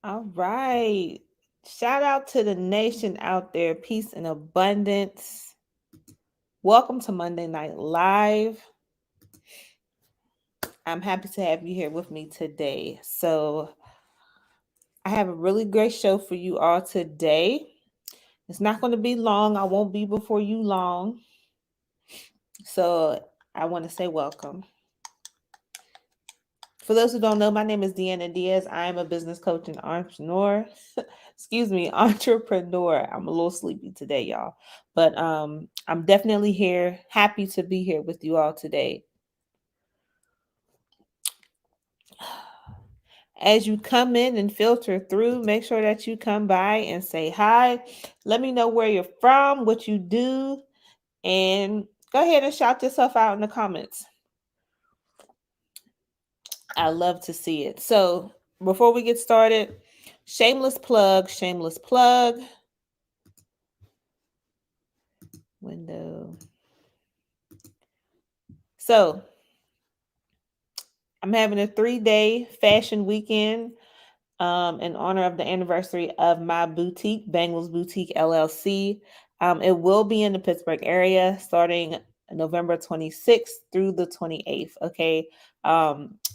All right. Shout out to the nation out there. Peace and abundance. Welcome to Monday Night Live. I'm happy to have you here with me today. So, I have a really great show for you all today. It's not going to be long. I won't be before you long. So, I want to say welcome. For those who don't know, my name is Deanna Diaz. I am a business coach and entrepreneur. Excuse me, entrepreneur. I'm a little sleepy today, y'all. But I'm definitely here, happy to be here with you all today. As you come in and filter through, make sure that you come by and say hi. Let me know where you're from, what you do, and go ahead and shout yourself out in the comments. I love to see it. So before we get started, shameless plug, shameless plug. Window. So I'm having a 3-day fashion weekend in honor of the anniversary of my boutique, Bangles Boutique LLC. It will be in the Pittsburgh area starting November 26th through the 28th. Okay.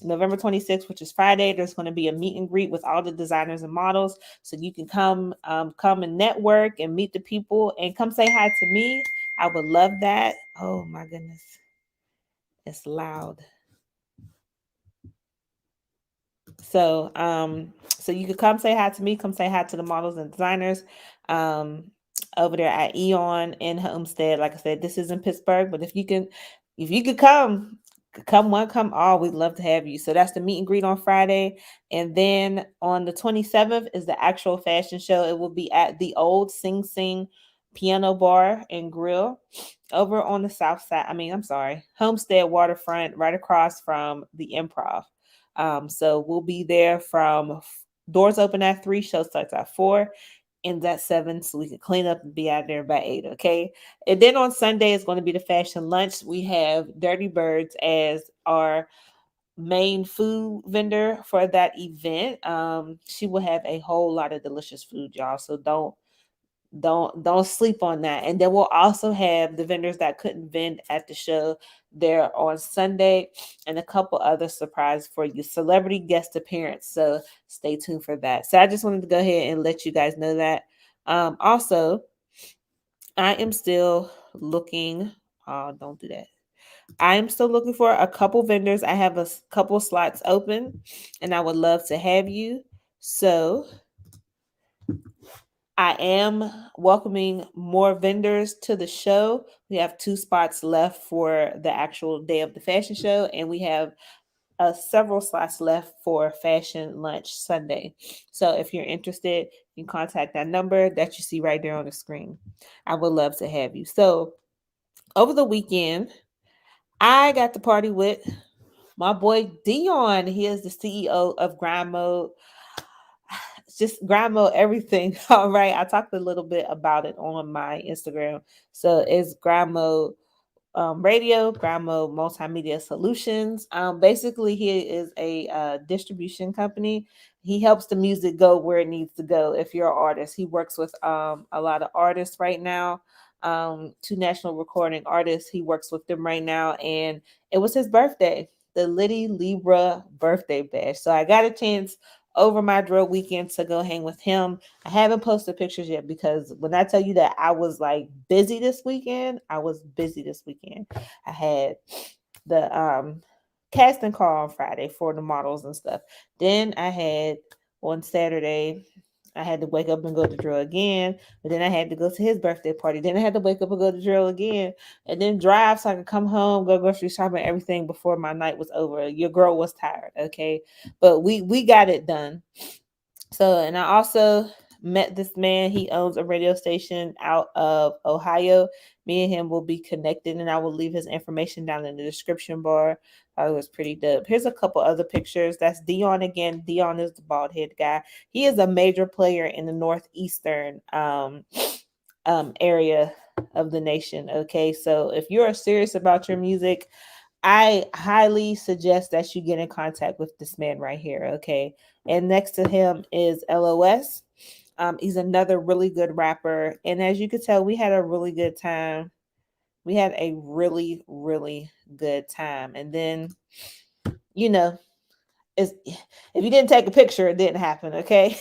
November 26th, which is Friday, there's going to be a meet and greet with all the designers and models. So you can come and network and meet the people and come say hi to me. I would love that. Oh my goodness. It's loud. So you could come say hi to me, come say hi to the models and designers over there at Eon in Homestead. Like I said, this is in Pittsburgh, but if you could come one, come all, we'd love to have you. So that's the meet and greet on Friday. And then on the 27th is the actual fashion show. It will be at the old Sing Sing Piano Bar and Grill over on the south side. I'm sorry, Homestead Waterfront, right across from the Improv. So we'll be there from doors open at 3, show starts at 4, ends at 7, so we can clean up and be out there by 8. Okay. And then on Sunday is going to be the fashion lunch. We have Dirty Birds as our main food vendor for that event. She will have a whole lot of delicious food, y'all. So don't sleep on that. And then we'll also have the vendors that couldn't vend at the show there on Sunday, and a couple other surprises for you, celebrity guest appearance. So stay tuned for that. So I just wanted to go ahead and let you guys know that. Also, I am still looking. Oh, don't do that. I am still looking for a couple vendors. I have a couple slots open, and I would love to have you. So I am welcoming more vendors to the show. We have 2 spots left for the actual day of the fashion show, and we have several slots left for fashion lunch Sunday. So if you're interested, you can contact that number that you see right there on the screen. I would love to have you. So over the weekend, I got to party with my boy Dion. He is the CEO of Grind Mode. Just Grind Mode everything. All right. I talked a little bit about it on my Instagram. So it's Grind Mode radio, Grind Mode Multimedia Solutions. Basically, he is a distribution company. He helps the music go where it needs to go. If you're an artist, he works with a lot of artists right now. 2 national recording artists. He works with them right now, and it was his birthday, the Liddy Libra birthday bash. So I got a chance over my drill weekend to go hang with him. I haven't posted pictures yet because when I tell you that I was like busy this weekend, I was busy this weekend. I had the casting call on Friday for the models and stuff. Then I had on Saturday, I had to wake up and go to drill again. But then I had to go to his birthday party. Then I had to wake up and go to drill again. And then drive so I could come home, go grocery shopping, everything before my night was over. Your girl was tired, okay? But we got it done. So, and I also met this man. He owns a radio station out of Ohio. Me and him will be connected, and I will leave his information down in the description bar. It was pretty dope. Here's a couple other pictures. That's Dion again. Dion is the bald head guy. He is a major player in the northeastern area of the nation. Okay, so if you're serious about your music, I highly suggest that you get in contact with this man right here, okay? And next to him is LOS. He's another really good rapper. And as you could tell, we had a really good time. We had a really, really good time. And then, you know, if you didn't take a picture, it didn't happen, okay?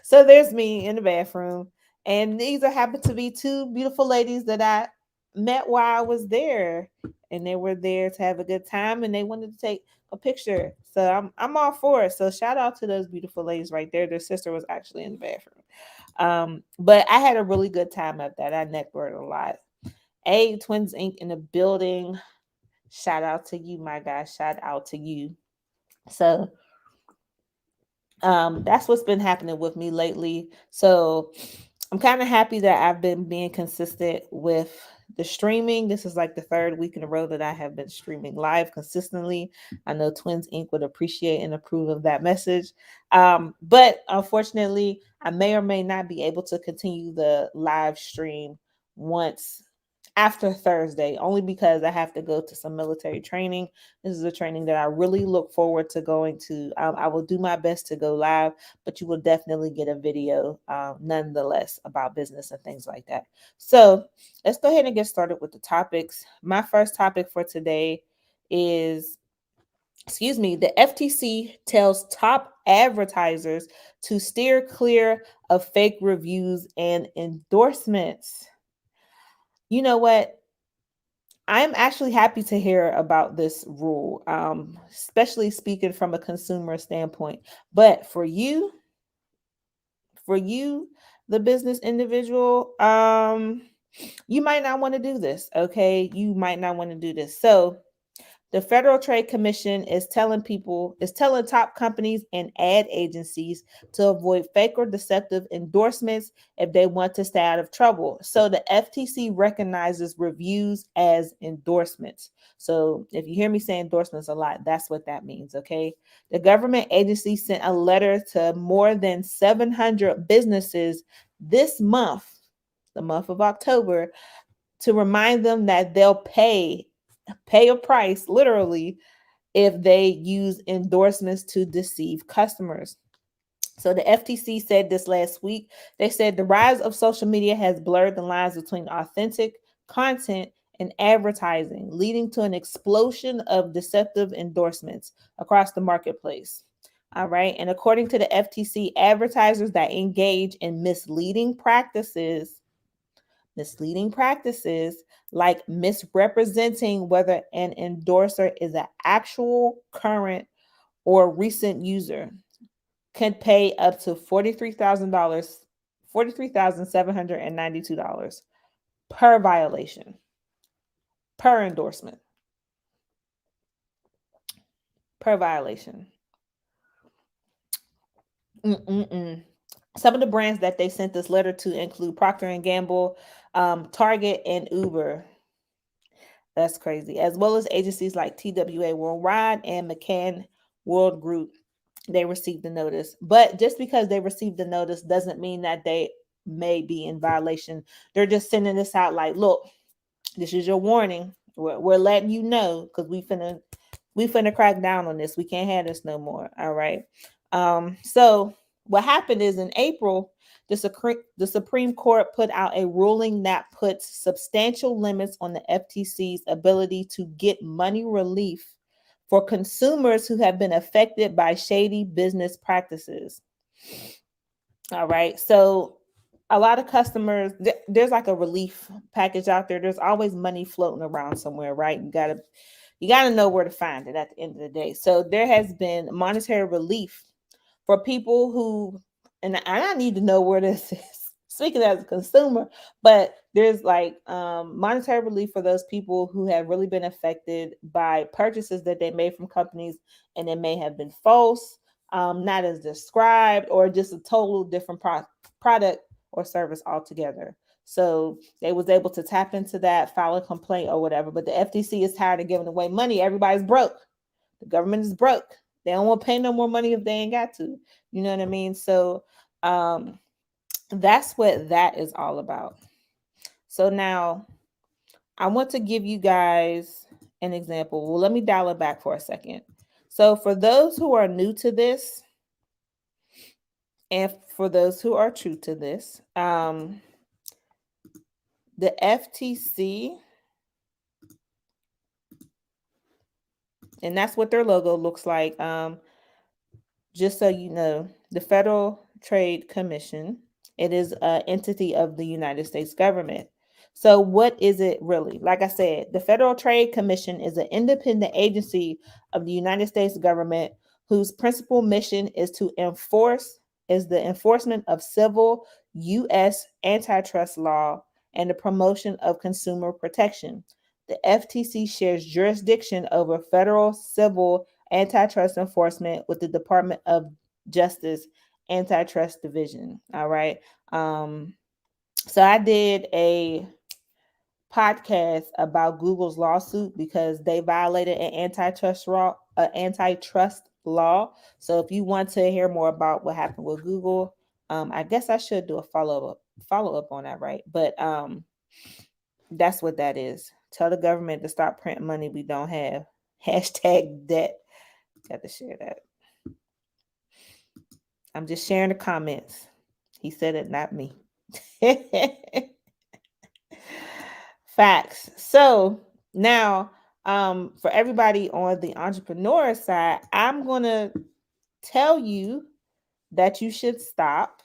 So there's me in the bathroom. And these are happen to be two beautiful ladies that I met while I was there. And they were there to have a good time and they wanted to take a picture. So I'm all for it. So shout out to those beautiful ladies right there. Their sister was actually in the bathroom. But I had a really good time at that. I networked a lot. Twins Inc. in the building. Shout out to you, my guy. Shout out to you. So that's what's been happening with me lately. So I'm kind of happy that I've been being consistent with the streaming. This is like the third week in a row that I have been streaming live consistently. I know Twins Inc. would appreciate and approve of that message. But unfortunately, I may or may not be able to continue the live stream once after Thursday, only because I have to go to some military training. This is a training that I really look forward to going to. I will do my best to go live, but you will definitely get a video nonetheless about business and things like that. So let's go ahead and get started with the topics. My first topic for today is the FTC tells top advertisers to steer clear of fake reviews and endorsements. You know what? I'm actually happy to hear about this rule, especially speaking from a consumer standpoint. But for you, the business individual, you might not want to do this. Okay, you might not want to do this. So the Federal Trade Commission is telling top companies and ad agencies to avoid fake or deceptive endorsements if they want to stay out of trouble. So the FTC recognizes reviews as endorsements. So if you hear me say endorsements a lot, that's what that means, okay? The government agency sent a letter to more than 700 businesses this month, the month of October, to remind them that they'll pay a price literally if they use endorsements to deceive customers. So the FTC said this last week. They said the rise of social media has blurred the lines between authentic content and advertising, leading to an explosion of deceptive endorsements across the marketplace. All right. And according to the FTC, advertisers that engage in misleading practices like misrepresenting whether an endorser is an actual current or recent user can pay up to $43,000, $43,792 per violation, per endorsement, per violation. Mm-mm-mm. Some of the brands that they sent this letter to include Procter and Gamble, Target, and Uber. That's crazy. As well as agencies like TWA Worldwide and McCann World Group. They received the notice. But just because they received the notice doesn't mean that they may be in violation. They're just sending this out like, look, this is your warning. We're letting you know because we finna crack down on this. We can't have this no more. All right. So what happened is in April, the Supreme Court put out a ruling that puts substantial limits on the FTC's ability to get money relief for consumers who have been affected by shady business practices. All right. So a lot of customers, there's like a relief package out there. There's always money floating around somewhere, right? You got to know where to find it at the end of the day. So there has been monetary relief for people who, and I need to know where this is. Speaking as a consumer, but there's like monetary relief for those people who have really been affected by purchases that they made from companies and it may have been false, not as described, or just a total different product or service altogether. So they was able to tap into that, file a complaint or whatever. But the FTC is tired of giving away money. Everybody's broke. The government is broke. They don't want to pay no more money if they ain't got to. You know what I mean? So that's what that is all about. So now I want to give you guys an example. Well, let me dial it back for a second. So for those who are new to this, and for those who are true to this, the FTC, and that's what their logo looks like. Just so you know, the Federal Trade Commission, it is an entity of the United States government. So what is it really? Like I said, the Federal Trade Commission is an independent agency of the United States government whose principal mission is the enforcement of civil US antitrust law and the promotion of consumer protection. The FTC shares jurisdiction over federal civil antitrust enforcement with the Department of Justice Antitrust Division. All right. So I did a podcast about Google's lawsuit because they violated an antitrust law. So if you want to hear more about what happened with Google, I guess I should do a follow up on that, right? But that's what that is. Tell the government to stop printing money we don't have. Hashtag debt. Got to share that. I'm just sharing the comments. He said it, not me. Facts. So now, for everybody on the entrepreneur side, I'm going to tell you that you should stop.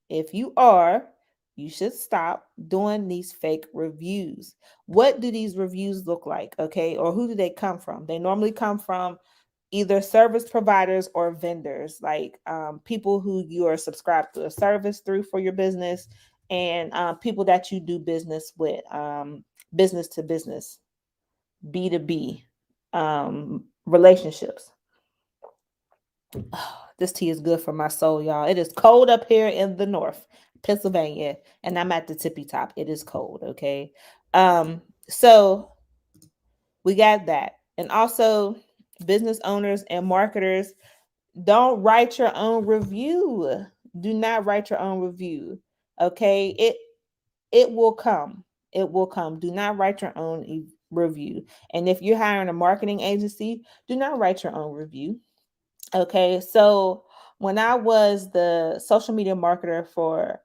If you are, you should stop doing these fake reviews. What do these reviews look like? Okay. Or who do they come from? They normally come from either service providers or vendors, like people who you are subscribed to a service through for your business, and people that you do business with, business to business, B2B relationships. Oh, this tea is good for my soul, y'all. It is cold up here in the north, Pennsylvania, and I'm at the tippy top. It is cold, okay? So we got that. And also, business owners and marketers, don't write your own review. Do not write your own review. Okay? It will come. It will come. Do not write your own review. And if you're hiring a marketing agency, do not write your own review. Okay? So when I was the social media marketer for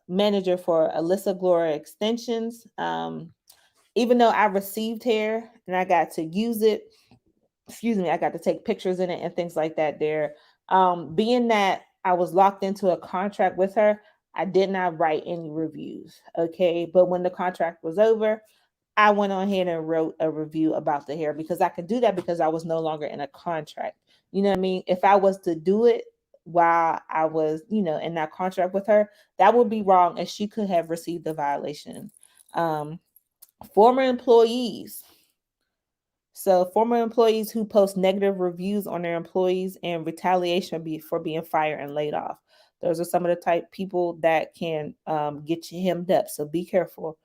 manager for Alyssa Gloria Extensions, even though I received hair and I got to use it, I got to take pictures in it and things like that there. Being that I was locked into a contract with her, I did not write any reviews. Okay. But when the contract was over, I went on ahead and wrote a review about the hair because I could do that because I was no longer in a contract. You know what I mean? If I was to do it while I was, in that contract with her, that would be wrong and she could have received a violation. Former employees. So former employees who post negative reviews on their employees and retaliation for being fired and laid off. Those are some of the type people that can get you hemmed up. So be careful.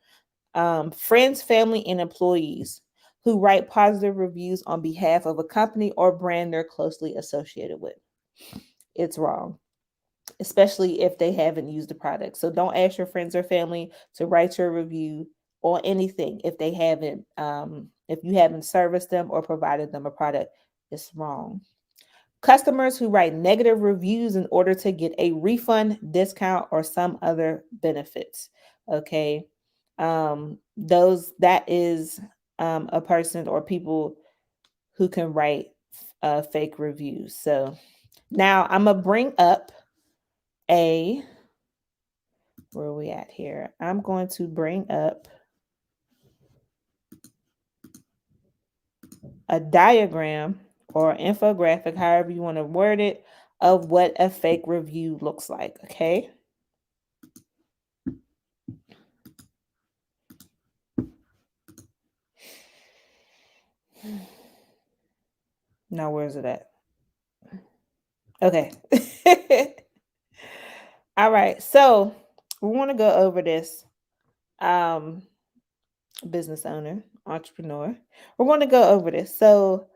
Friends, family, and employees who write positive reviews on behalf of a company or brand they're closely associated with. It's wrong, especially if they haven't used the product. So don't ask your friends or family to write your review or anything if they haven't, if you haven't serviced them or provided them a product. It's wrong. Customers who write negative reviews in order to get a refund, discount, or some other benefits. Okay. That is a person or people who can write fake reviews. So now I'm gonna bring up where are we at here? I'm going to bring up a diagram or infographic, however you want to word it, of what a fake review looks like. Okay. Now, where's it at? Okay. All right. So we want to go over this. Business owner, entrepreneur. We're going to go over this. So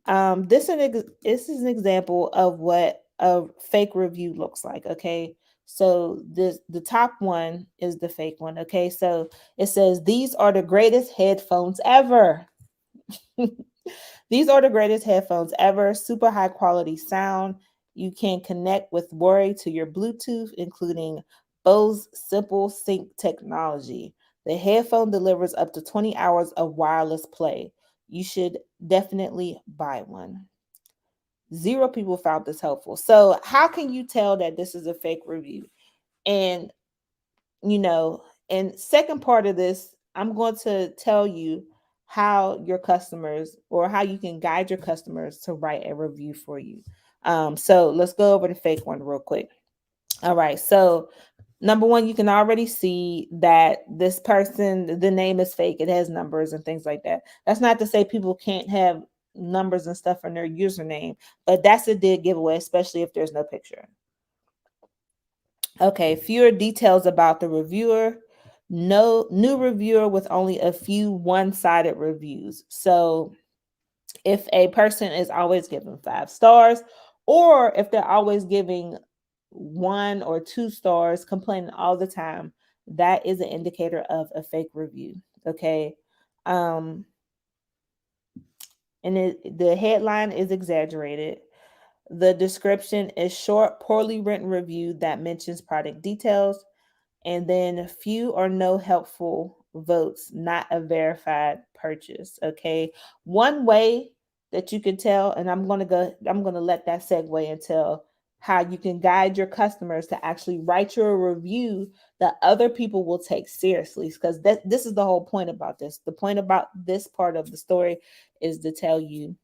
this is an example of what a fake review looks like. Okay. So the top one is the fake one. Okay. So it says, these are the greatest headphones ever. These are the greatest headphones ever. Super high quality sound. You can connect with Worry to your Bluetooth, including Bose Simple Sync technology. The headphone delivers up to 20 hours of wireless play. You should definitely buy one. Zero people found this helpful. So, how can you tell that this is a fake review? And, you know, and second part of this, I'm going to tell you how your customers or how you can guide your customers to write a review for you. So let's go over the fake one real quick. All right. So number one, you can already see that this person, the name is fake. It has numbers and things like that. That's not to say people can't have numbers and stuff in their username, but that's a dead giveaway, especially if there's no picture. Okay, fewer details about the reviewer. No new reviewer with only a few one-sided reviews. So if a person is always giving 5 stars, or if they're always giving 1 or 2 stars, complaining all the time, that is an indicator of a fake review. Okay. Um, the headline is exaggerated. The description is short, poorly written review that mentions product details, and then few or no helpful votes, not a verified purchase. Okay. One way that you can tell, and I'm gonna let that segue into how you can guide your customers to actually write your review that other people will take seriously. Because this is the whole point about this. The point about this part of the story is to tell you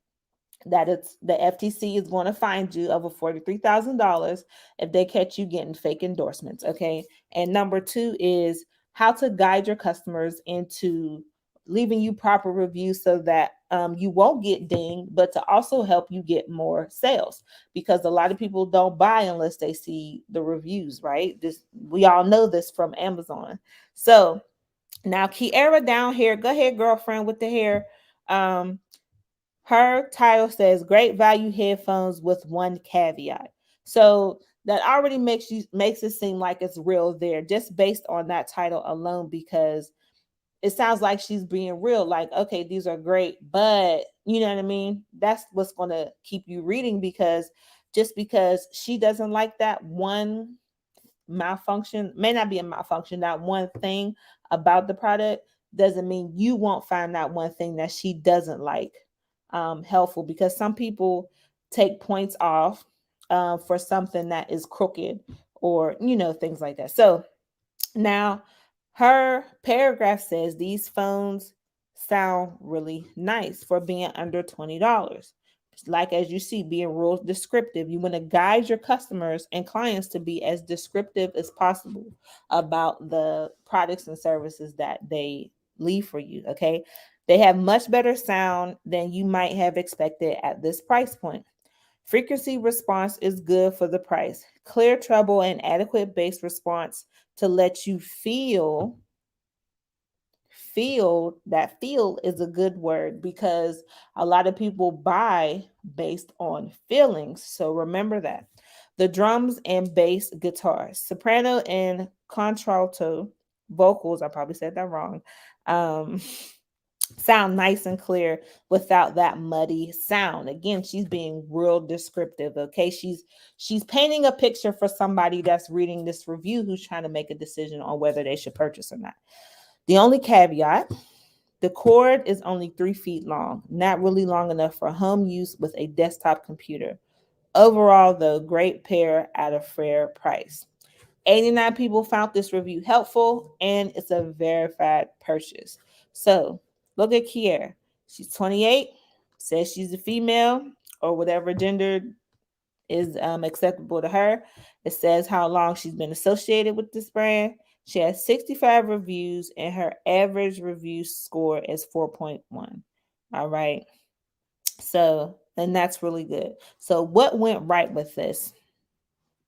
that it's the FTC is going to find you over $43,000 if they catch you getting fake endorsements. Okay. And number two is how to guide your customers into leaving you proper reviews so that you won't get dinged, but to also help you get more sales, because a lot of people don't buy unless they see the reviews, right? This, we all know this from Amazon. So now Kiara down here, go ahead, girlfriend with the hair. Um, Her title says great value headphones with one caveat. So that already makes it seem like it's real there just based on that title alone, because it sounds like she's being real, like, okay, these are great, but you know what I mean? That's what's going to keep you reading, because just because she doesn't like that one malfunction, may not be a malfunction, that one thing about the product doesn't mean you won't find that one thing that she doesn't like helpful, because some people take points off for something that is crooked, or things like that. So now her paragraph says these phones sound really nice for being under $20. Like, as you see, being real descriptive. You want to guide your customers and clients to be as descriptive as possible about the products and services that they leave for you. Okay. They have much better sound than you might have expected at this price point. Frequency response is good for the price. Clear treble and adequate bass response to let you feel is a good word, because a lot of people buy based on feelings. So remember that. The drums and bass guitars, soprano and contralto vocals, I probably said that wrong, um, sound nice and clear without that muddy sound. Again, she's being real descriptive. Okay, she's painting a picture for somebody that's reading this review who's trying to make a decision on whether they should purchase or not. The only caveat: the cord is only 3 feet long, not really long enough for home use with a desktop computer. Overall, though, great pair at a fair price. 89 people found this review helpful, and it's a verified purchase. So look at Kiera. She's 28, says she's a female or whatever gender is acceptable to her. It says how long she's been associated with this brand. She has 65 reviews, and her average review score is 4.1. All right. So, and that's really good. So, what went right with this?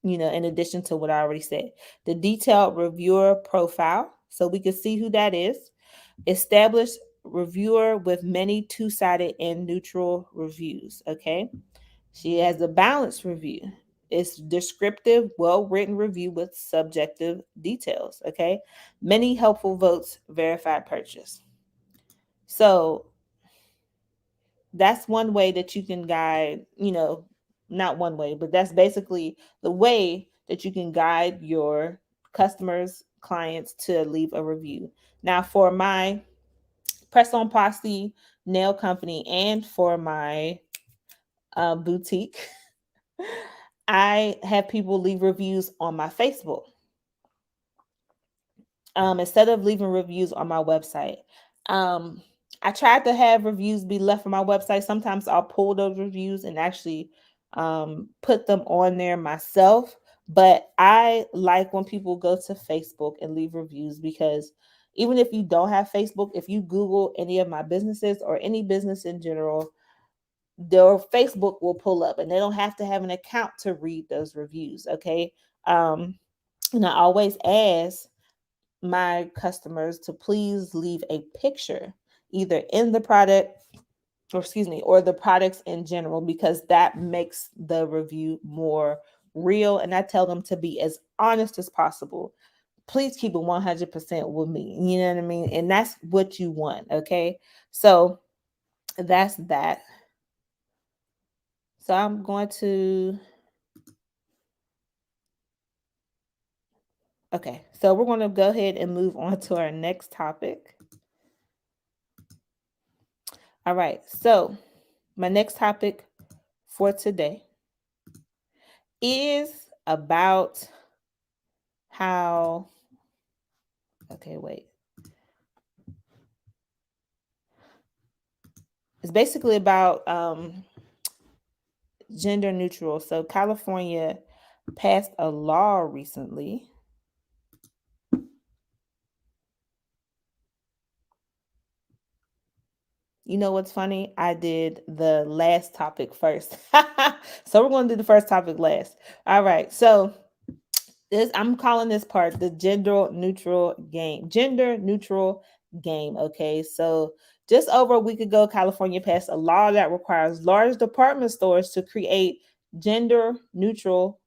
In addition to what I already said, the detailed reviewer profile, so we can see who that is. Established reviewer with many two-sided and neutral reviews. Okay. She has a balanced review. It's descriptive, well-written review with subjective details. Okay. Many helpful votes, verified purchase. So that's one way that you can guide, not one way, but that's basically the way that you can guide your customers, clients to leave a review. Now, for my press on posse nail company and for my boutique, I have people leave reviews on my Facebook instead of leaving reviews on my website. I tried to have reviews be left on my website. Sometimes I'll pull those reviews and actually put them on there myself. But I like when people go to Facebook and leave reviews, because even if you don't have Facebook, if you Google any of my businesses or any business in general, their Facebook will pull up, and they don't have to have an account to read those reviews. Okay. And I always ask my customers to please leave a picture either in the product, or the products in general, because that makes the review more real. And I tell them to be as honest as possible. Please keep it 100% with me. You know what I mean? And that's what you want. Okay. So that's that. So I'm going to. Okay. So we're going to go ahead and move on to our next topic. All right. So my next topic for today is about how. Okay, wait. It's basically about gender neutral. So California passed a law recently. You know what's funny? I did the last topic first. So we're going to do the first topic last. All right. So I'm calling this part the gender neutral game. Gender neutral game. Okay. So just over a week ago, California passed a law that requires large department stores to create gender neutral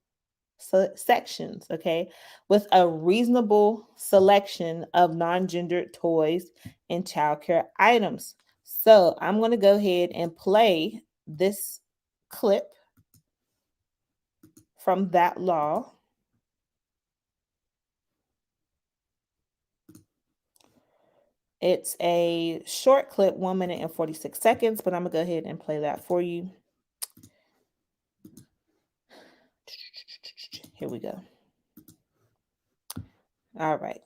sections, okay, with a reasonable selection of non-gendered toys and childcare items. So I'm going to go ahead and play this clip from that law. It's a short clip, 1 minute and 46 seconds, but I'm going to go ahead and play that for you. Here we go. All right.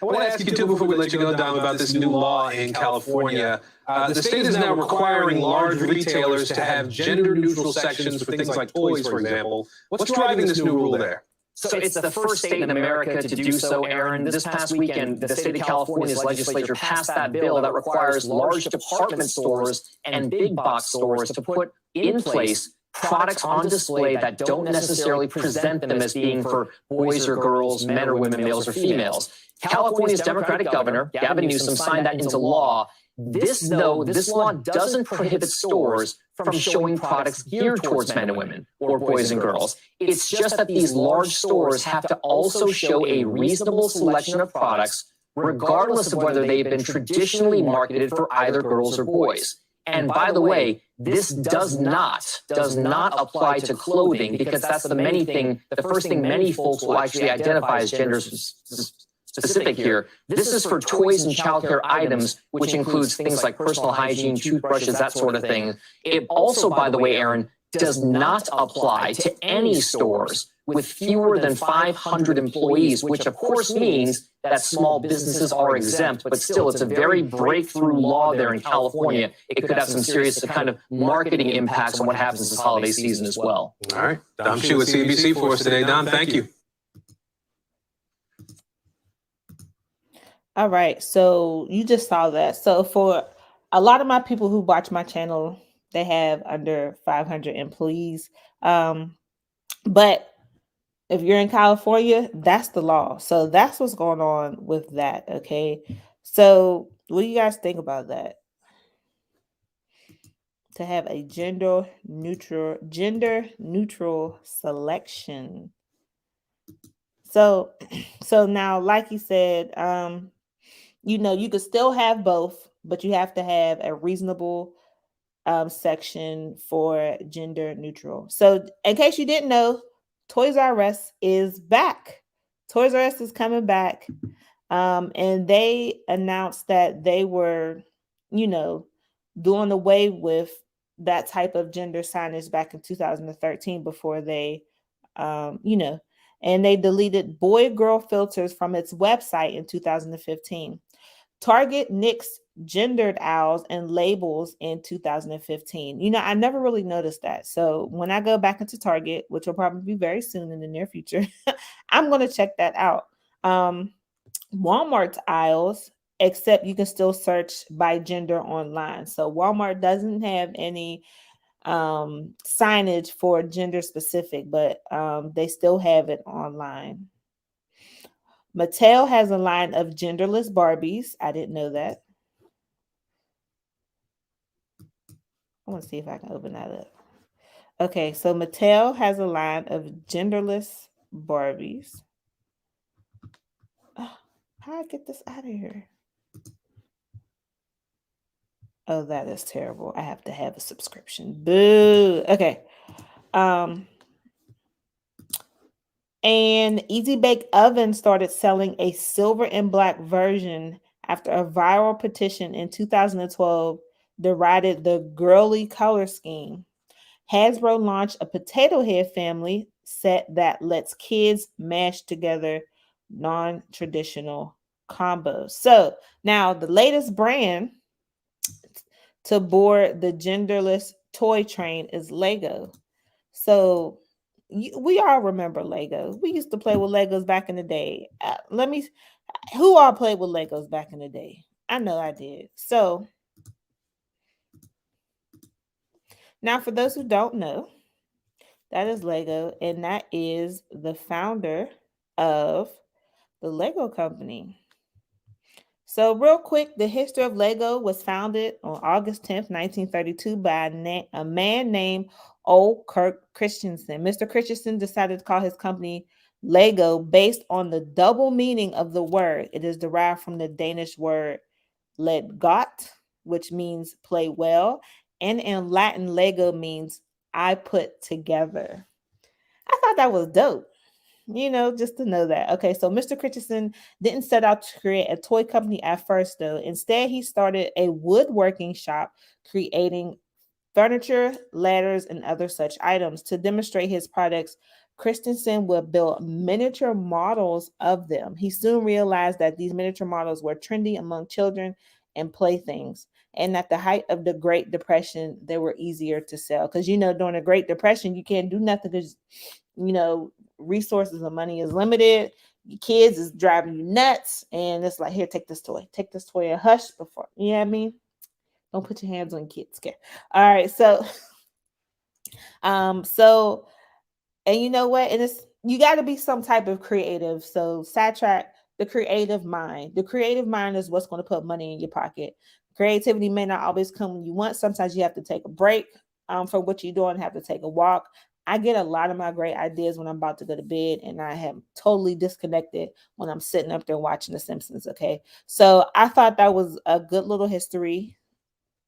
I want to ask you too, before we let you go, Dom, about this new law in California. The state is now requiring large retailers to have gender-neutral sections for things like toys, for example. What's driving this new rule there? So it's the first state in America to do so, Aaron. This past weekend, the state of California's legislature passed that bill that requires large department stores and big box stores to put in place products on display that don't necessarily present them as being for boys or girls, men or women, males or females. California's Democratic governor, Gavin Newsom, signed that into law. This law doesn't prohibit stores from showing products geared towards men and women or boys and girls. It's just that these large stores have to also show a reasonable selection of products, regardless of whether they've been traditionally marketed for either girls or boys. And by the way, this does not apply to clothing, because that's the first thing many folks will actually identify as gender specific here. This is for toys and childcare items, which includes things like personal hygiene, toothbrushes, that sort of thing. It also, by the way, Aaron, does not apply to any stores with fewer than 500 employees, which of course means that small businesses are exempt, but still it's a very breakthrough law there in California. It could have some serious kind of marketing impacts on what happens this holiday season as well. All right. Dom Chu with CBC for us today. Dom, thank you. All right. So you just saw that. So for a lot of my people who watch my channel, they have under 500 employees. But if you're in California, that's the law. So that's what's going on with that. Okay. So what do you guys think about that? To have a gender neutral selection. So now, like you said, you could still have both, but you have to have a reasonable section for gender neutral. So in case you didn't know, Toys R Us is back. Toys R Us is coming back. And they announced that they were, doing away with that type of gender signage back in 2013 before they, and they deleted boy girl filters from its website in 2015. Target nixed gendered owls and labels in 2015. I never really noticed that. So when I go back into Target, which will probably be very soon in the near future, I'm going to check that out. Walmart's aisles, except you can still search by gender online. So Walmart doesn't have any signage for gender specific, but they still have it online. Mattel has a line of genderless Barbies. I didn't know that. I want to see if I can open that up. Okay, so Mattel has a line of genderless Barbies. Oh, how do I get this out of here? Oh, that is terrible. I have to have a subscription. Boo. Okay. And Easy Bake Oven started selling a silver and black version after a viral petition in 2012 derided the girly color scheme. Hasbro launched a potato head family set that lets kids mash together non-traditional combos. So now the latest brand to board the genderless toy train is Lego. So we all remember Legos. We used to play with Legos back in the day. Who all played with Legos back in the day? I know I did. So now for those who don't know, that is Lego, and that is the founder of the Lego company. So real quick, the history of Lego was founded on August 10th, 1932 by a man named O. Kirk Christensen. Mr. Christensen decided to call his company Lego based on the double meaning of the word. It is derived from the Danish word let got, which means play well, and in Latin, Lego means I put together. I thought that was dope. Just to know that. Okay, so Mr. Christensen didn't set out to create a toy company at first, though. Instead, he started a woodworking shop creating furniture, ladders, and other such items. To demonstrate his products, Christensen would build miniature models of them. He soon realized that these miniature models were trendy among children and playthings. And at the height of the Great Depression, they were easier to sell. Because, during the Great Depression, you can't do nothing because, resources and money is limited. Your kids is driving you nuts. And it's like, here, take this toy. Take this toy and hush before. You know what I mean? Don't put your hands on kids. Okay. All right. So, and you know what? And you got to be some type of creative. So sidetrack the creative mind. The creative mind is what's going to put money in your pocket. Creativity may not always come when you want. Sometimes you have to take a break from what you're doing, have to take a walk. I get a lot of my great ideas when I'm about to go to bed, and I am totally disconnected when I'm sitting up there watching The Simpsons. Okay. So I thought that was a good little history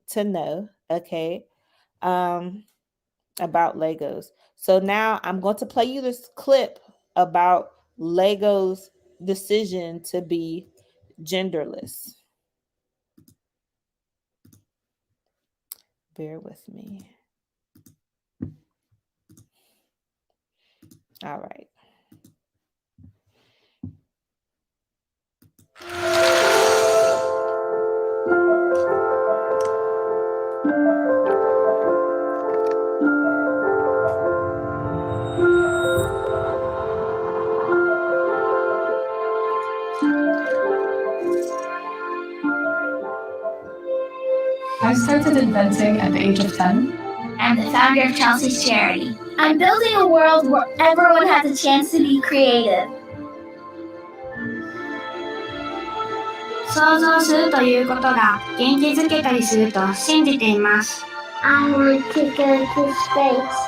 to know. Okay. About Legos. So now I'm going to play you this clip about Lego's decision to be genderless. Bear with me. All right. I started inventing at the age of 10. I'm the founder of Chelsea's Charity. I'm building a world where everyone has a chance to be creative. 想像するということが元気づけたりすると信じています。I want to go to space.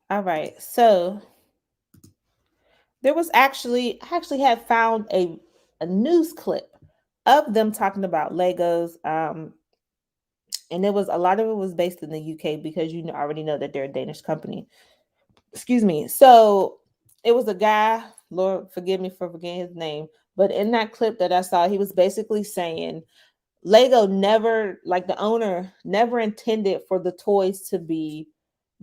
All right. So there was I actually had found a news clip of them talking about Legos. And it was a lot of it was based in the UK because already know that they're a Danish company. Excuse me. So it was a guy, Lord forgive me for forgetting his name, but in that clip that I saw, he was basically saying Lego never, like the owner, never intended for the toys to be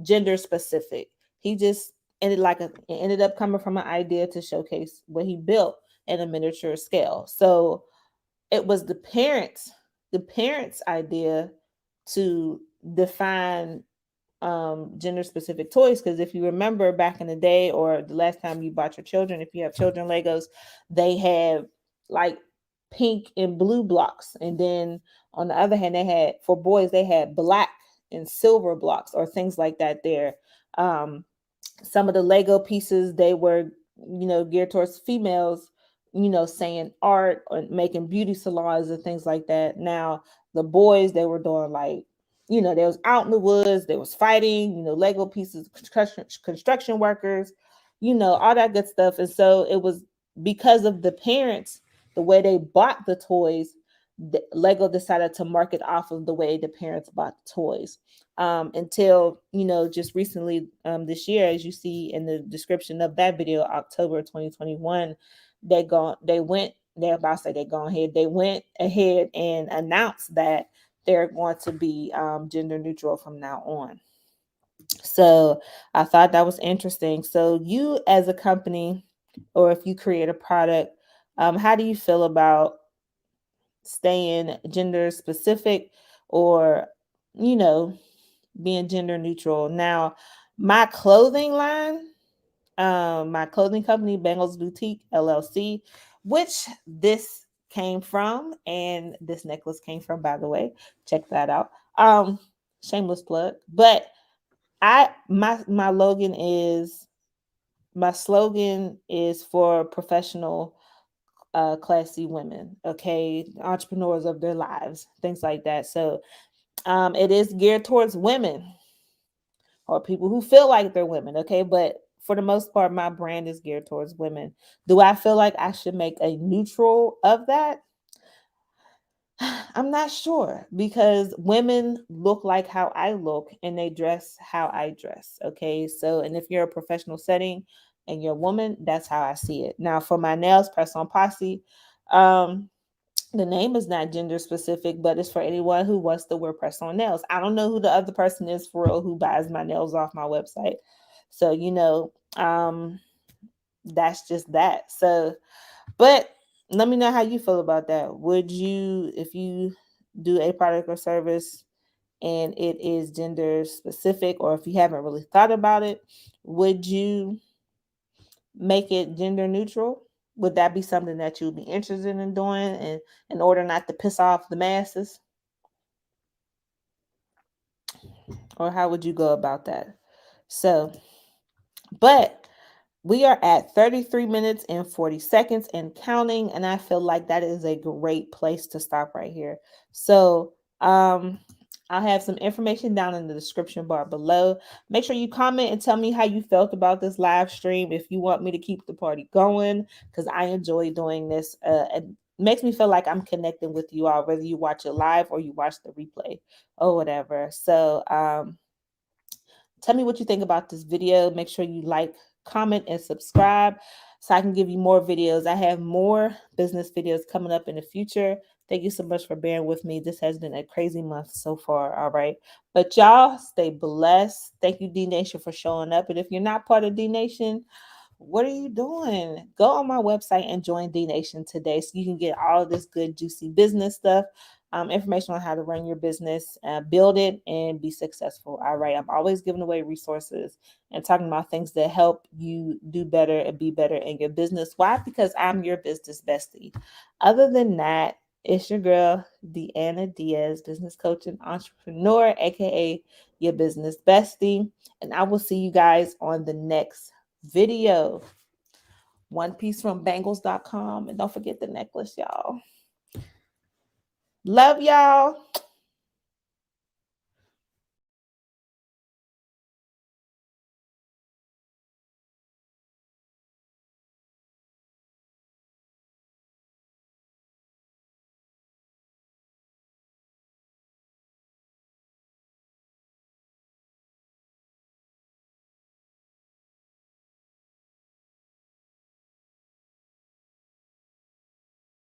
gender specific. He just it ended up coming from an idea to showcase what he built at a miniature scale. So it was the parents' idea to define gender specific toys, because if you remember back in the day or the last time you bought your children, if you have children Legos, they have like pink and blue blocks, and then on the other hand, they had, for boys, they had black and silver blocks or things like that there. um some of the Lego pieces, they were, geared towards females, saying art or making beauty salons and things like that. Now, the boys, they were doing like, they was out in the woods, they was fighting, Lego pieces, construction workers, all that good stuff. And so it was because of the parents, the way they bought the toys, Lego decided to market off of the way the parents bought the toys. Until just recently, this year, as you see in the description of that video, October 2021, they went ahead and announced that they're going to be gender neutral from now on. So I thought that was interesting. So you, as a company, or if you create a product, how do you feel about staying gender specific, or you know being gender neutral? Now, my clothing line, my clothing company, Bangles Boutique LLC, which this came from, and this necklace came from, by the way, check that out. Shameless plug. But my slogan is for professional, classy women, okay, entrepreneurs of their lives, things like that. So it is geared towards women or people who feel like they're women, okay? But for the most part, my brand is geared towards women. Do I feel like I should make a neutral of that? I'm not sure, because women look like how I look and they dress how I dress, okay? So, and if you're a professional setting and you're a woman, that's how I see it. Now, for my nails, Press On Posse, um, the name is not gender specific, but it's for anyone who wants to wear press on nails. I don't know who the other person is for real who buys my nails off my website. So, that's just that. So, but let me know how you feel about that. Would you, if you do a product or service and it is gender specific, or if you haven't really thought about it, would you make it gender neutral? Would that be something that you'd be interested in doing, and in order not to piss off the masses? Or how would you go about that? So, but we are at 33 minutes and 40 seconds and counting, and I feel like that is a great place to stop right here. So, I'll have some information down in the description bar below. Make sure you comment and tell me how you felt about this live stream, if you want me to keep the party going, because I enjoy doing this. It makes me feel like I'm connecting with you all, whether you watch it live or you watch the replay or whatever. So, tell me what you think about this video. Make sure you like, comment, and subscribe so I can give you more videos. I have more business videos coming up in the future. Thank you so much for bearing with me. This has been a crazy month so far. All right. But y'all stay blessed. Thank you, D Nation, for showing up. And if you're not part of D Nation, what are you doing? Go on my website and join D Nation today so you can get all of this good, juicy business stuff, information on how to run your business, build it, and be successful. All right. I'm always giving away resources and talking about things that help you do better and be better in your business. Why? Because I'm your business bestie. Other than that, it's your girl, Deanna Diaz, business coach and entrepreneur, aka your business bestie. And I will see you guys on the next video. One piece from bangles.com. And don't forget the necklace, y'all. Love y'all.